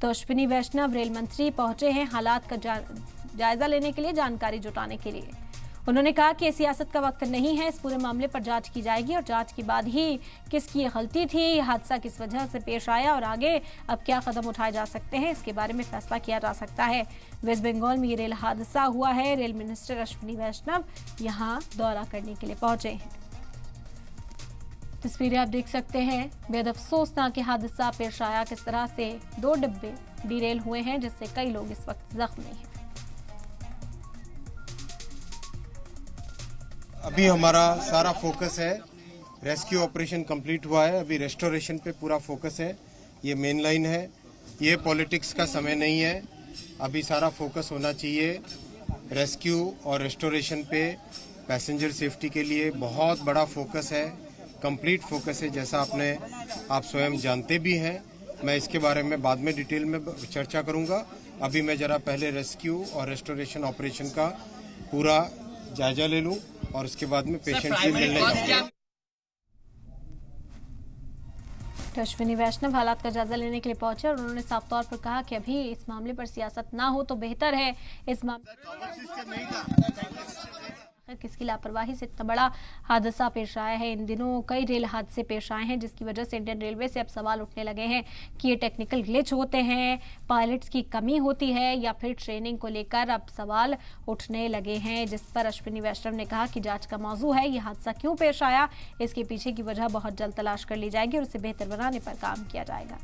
तो अश्विनी वैष्णव रेल मंत्री पहुंचे हैं हालात का जायजा लेने के लिए, जानकारी जुटाने के लिए। उन्होंने कहा कि सियासत का वक्त नहीं है, इस पूरे मामले पर जांच की जाएगी और जांच के बाद ही किसकी गलती थी, हादसा किस वजह से पेश आया और आगे अब क्या कदम उठाए जा सकते हैं, इसके बारे में फैसला किया जा सकता है। वेस्ट बंगाल में ये रेल हादसा हुआ है। रेल मिनिस्टर अश्विनी वैष्णव यहां दौरा करने के लिए पहुंचे हैं। तस्वीरें आप देख सकते हैं। बेहद अफसोसनाक हादसा पेश आया, किस तरह से 2 डिब्बे डिरेल हुए हैं जिससे कई लोग इस वक्त जख्मी हैं। अभी हमारा सारा फोकस है, रेस्क्यू ऑपरेशन कंप्लीट हुआ है, अभी रेस्टोरेशन पे पूरा फोकस है। ये मेन लाइन है, ये पॉलिटिक्स का समय नहीं है। अभी सारा फोकस होना चाहिए रेस्क्यू और रेस्टोरेशन पे। पैसेंजर सेफ्टी के लिए बहुत बड़ा फोकस है, कंप्लीट फोकस है, जैसा आप स्वयं जानते भी हैं। मैं इसके बारे में बाद में डिटेल में चर्चा करूंगा। अभी मैं जरा पहले रेस्क्यू और रेस्टोरेशन ऑपरेशन का पूरा जायजा ले लूं और उसके बाद में पेशेंट से मिलने जाऊंगा। अश्विनी वैष्णव हालात का जायजा लेने के लिए पहुंचे और उन्होंने साफ तौर पर कहा कि अभी इस मामले पर सियासत ना हो तो बेहतर है। इस मामले किसकी लापरवाही से इतना बड़ा हादसा पेश आया है। इन दिनों कई रेल हादसे पेश आए हैं जिसकी वजह से इंडियन रेलवे से अब सवाल उठने लगे हैं कि ये टेक्निकल ग्लिच होते हैं, पायलट्स की कमी होती है या फिर ट्रेनिंग को लेकर अब सवाल उठने लगे हैं, जिस पर अश्विनी वैष्णव ने कहा कि जांच का मौजू है ये हादसा क्यों पेश आया, इसके पीछे की वजह बहुत जल्द तलाश कर ली जाएगी और उसे बेहतर बनाने पर काम किया जाएगा।